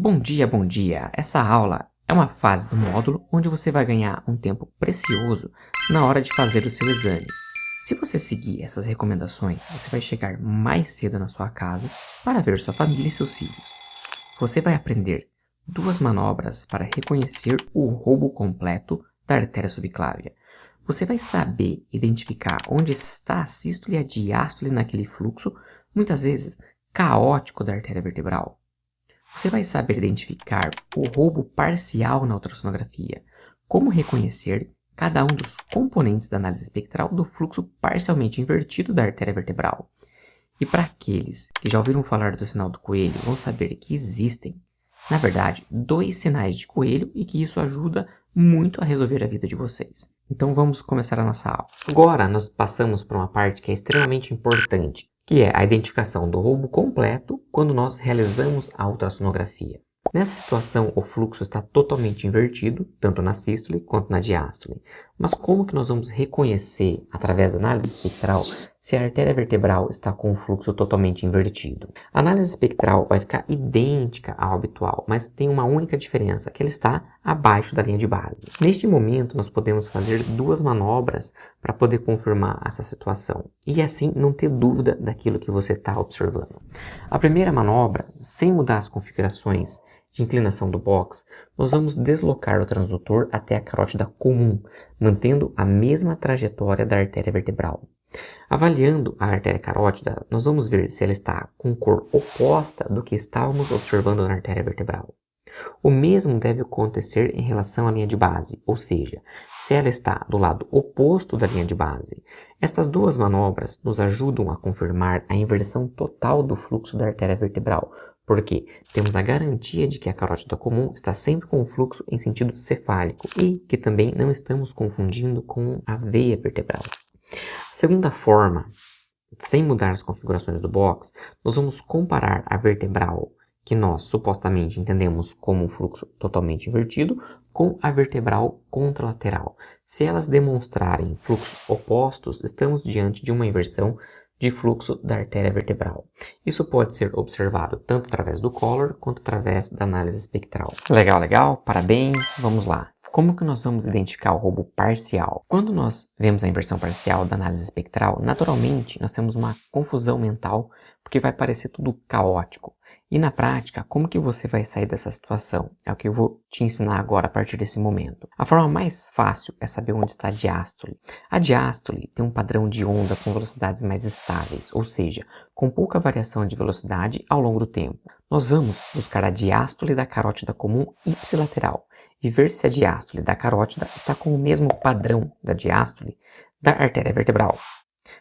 Bom dia, bom dia! Essa aula é uma fase do módulo onde você vai ganhar um tempo precioso na hora de fazer o seu exame. Se você seguir essas recomendações, você vai chegar mais cedo na sua casa para ver sua família e seus filhos. Você vai aprender duas manobras para reconhecer o roubo completo da artéria subclávia. Você vai saber identificar onde está a sístole e a diástole naquele fluxo, muitas vezes caótico da artéria vertebral. Você vai saber identificar o roubo parcial na ultrassonografia, como reconhecer cada um dos componentes da análise espectral do fluxo parcialmente invertido da artéria vertebral. E para aqueles que já ouviram falar do sinal do coelho, vão saber que existem, na verdade, dois sinais de coelho e que isso ajuda muito a resolver a vida de vocês. Então vamos começar a nossa aula. Agora nós passamos para uma parte que é extremamente importante, que é a identificação do roubo completo quando nós realizamos a ultrassonografia. Nessa situação, o fluxo está totalmente invertido, tanto na sístole quanto na diástole. Mas como que nós vamos reconhecer, através da análise espectral, se a artéria vertebral está com o fluxo totalmente invertido? A análise espectral vai ficar idêntica ao habitual, mas tem uma única diferença, que ela está abaixo da linha de base. Neste momento, nós podemos fazer duas manobras para poder confirmar essa situação, e assim não ter dúvida daquilo que você está observando. A primeira manobra, sem mudar as configurações de inclinação do box, nós vamos deslocar o transdutor até a carótida comum, mantendo a mesma trajetória da artéria vertebral. Avaliando a artéria carótida, nós vamos ver se ela está com cor oposta do que estávamos observando na artéria vertebral. O mesmo deve acontecer em relação à linha de base, ou seja, se ela está do lado oposto da linha de base. Estas duas manobras nos ajudam a confirmar a inversão total do fluxo da artéria vertebral, porque temos a garantia de que a carótida comum está sempre com o fluxo em sentido cefálico e que também não estamos confundindo com a veia vertebral. A segunda forma, sem mudar as configurações do box, nós vamos comparar a vertebral que nós supostamente entendemos como um fluxo totalmente invertido com a vertebral contralateral. Se elas demonstrarem fluxos opostos, estamos diante de uma inversão de fluxo da artéria vertebral. Isso pode ser observado tanto através do color quanto através da análise espectral. Legal, legal, parabéns, vamos lá. Como que nós vamos identificar o roubo parcial? Quando nós vemos a inversão parcial da análise espectral, naturalmente nós temos uma confusão mental, porque vai parecer tudo caótico. E na prática, como que você vai sair dessa situação? É o que eu vou te ensinar agora a partir desse momento. A forma mais fácil é saber onde está a diástole. A diástole tem um padrão de onda com velocidades mais estáveis, ou seja, com pouca variação de velocidade ao longo do tempo. Nós vamos buscar a diástole da carótida comum ipsilateral e ver se a diástole da carótida está com o mesmo padrão da diástole da artéria vertebral.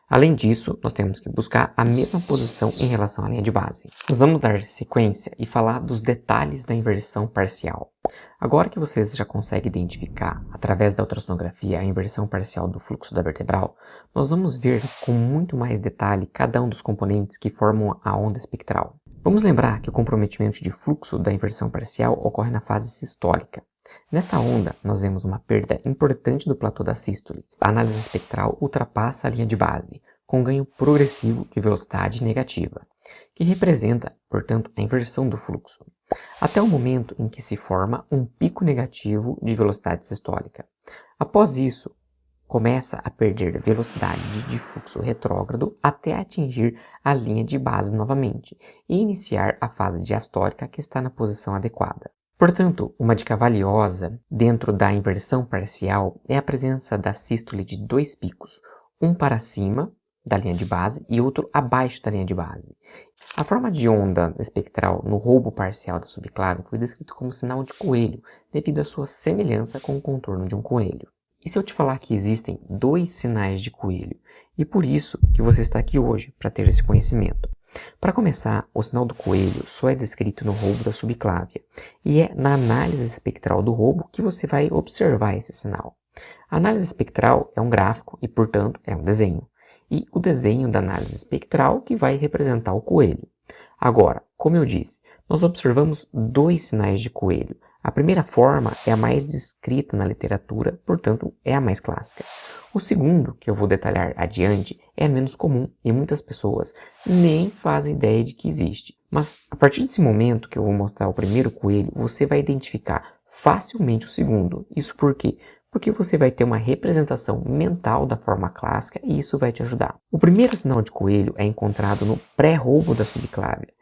Além disso, nós temos que buscar a mesma posição em relação à linha de base. Nós vamos dar sequência e falar dos detalhes da inversão parcial. Agora que vocês já conseguem identificar, através da ultrassonografia, a inversão parcial do fluxo da vertebral, nós vamos ver com muito mais detalhe cada um dos componentes que formam a onda espectral. Vamos lembrar que o comprometimento de fluxo da inversão parcial ocorre na fase sistólica. Nesta onda, nós vemos uma perda importante do platô da sístole. A análise espectral ultrapassa a linha de base, com ganho progressivo de velocidade negativa, que representa, portanto, a inversão do fluxo, até o momento em que se forma um pico negativo de velocidade sistólica. Após isso, começa a perder velocidade de fluxo retrógrado até atingir a linha de base novamente e iniciar a fase diastólica que está na posição adequada. Portanto, uma dica valiosa dentro da inversão parcial é a presença da sístole de dois picos, um para cima da linha de base e outro abaixo da linha de base. A forma de onda espectral no roubo parcial da subclávia foi descrito como sinal de coelho, devido à sua semelhança com o contorno de um coelho. E se eu te falar que existem dois sinais de coelho, e por isso que você está aqui hoje, para ter esse conhecimento? Para começar, o sinal do coelho só é descrito no roubo da subclávia, e é na análise espectral do roubo que você vai observar esse sinal. A análise espectral é um gráfico e, portanto, é um desenho, e o desenho da análise espectral que vai representar o coelho. Agora, como eu disse, nós observamos dois sinais de coelho, A primeira forma é a mais descrita na literatura, portanto é a mais clássica. O segundo, que eu vou detalhar adiante, é menos comum e muitas pessoas nem fazem ideia de que existe. Mas a partir desse momento que eu vou mostrar o primeiro coelho, você vai identificar facilmente o segundo. Isso por quê? Porque você vai ter uma representação mental da forma clássica e isso vai te ajudar. O primeiro sinal de coelho é encontrado no pré-roubo da subclávia,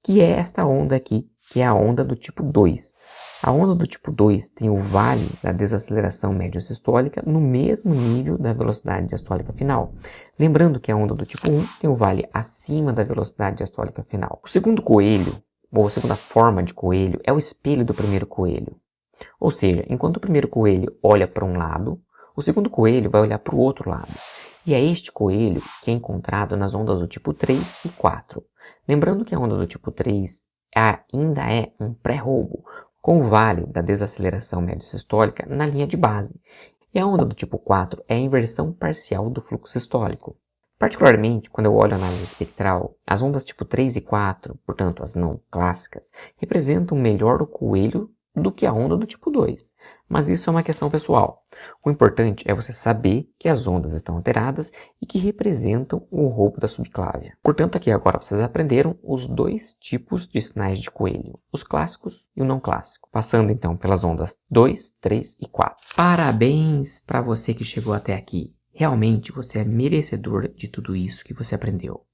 que é esta onda aqui, que é a onda do tipo 2. A onda do tipo 2 tem o vale da desaceleração médio-sistólica no mesmo nível da velocidade diastólica final. Lembrando que a onda do tipo 1 tem o vale acima da velocidade diastólica final. O segundo coelho, ou a segunda forma de coelho, é o espelho do primeiro coelho. Ou seja, enquanto o primeiro coelho olha para um lado, o segundo coelho vai olhar para o outro lado. E é este coelho que é encontrado nas ondas do tipo 3 e 4. Lembrando que a onda do tipo 3 ainda é um pré-roubo, com o vale da desaceleração médio-sistólica na linha de base. E a onda do tipo 4 é a inversão parcial do fluxo sistólico. Particularmente, quando eu olho a análise espectral, as ondas tipo 3 e 4, portanto as não clássicas, representam melhor o coelho do que a onda do tipo 2. Mas isso é uma questão pessoal. O importante é você saber que as ondas estão alteradas e que representam o roubo da subclávia. Portanto, aqui agora vocês aprenderam os dois tipos de sinais de coelho, os clássicos e o não clássico, passando então pelas ondas 2, 3 e 4. Parabéns para você que chegou até aqui. Realmente você é merecedor de tudo isso que você aprendeu.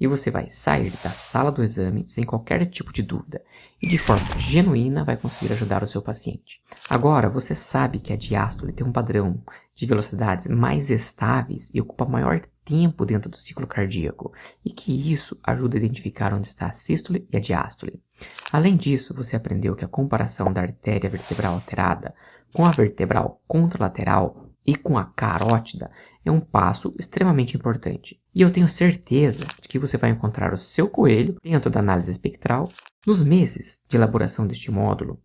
E você vai sair da sala do exame sem qualquer tipo de dúvida e de forma genuína vai conseguir ajudar o seu paciente. Agora, você sabe que a diástole tem um padrão de velocidades mais estáveis e ocupa maior tempo dentro do ciclo cardíaco e que isso ajuda a identificar onde está a sístole e a diástole. Além disso, você aprendeu que a comparação da artéria vertebral alterada com a vertebral contralateral e com a carótida é um passo extremamente importante. E eu tenho certeza de que você vai encontrar o seu coelho dentro da análise espectral. Nos meses de elaboração deste módulo,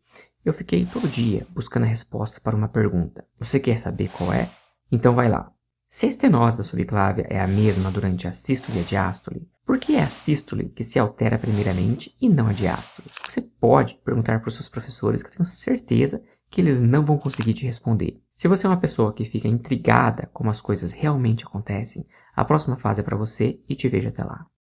eu fiquei todo dia buscando a resposta para uma pergunta. Você quer saber qual é? Então vai lá. Se a estenose da subclávia é a mesma durante a sístole e a diástole, por que é a sístole que se altera primeiramente e não a diástole? Você pode perguntar para os seus professores que eu tenho certeza que eles não vão conseguir te responder. Se você é uma pessoa que fica intrigada como as coisas realmente acontecem, a próxima fase é para você e te vejo até lá.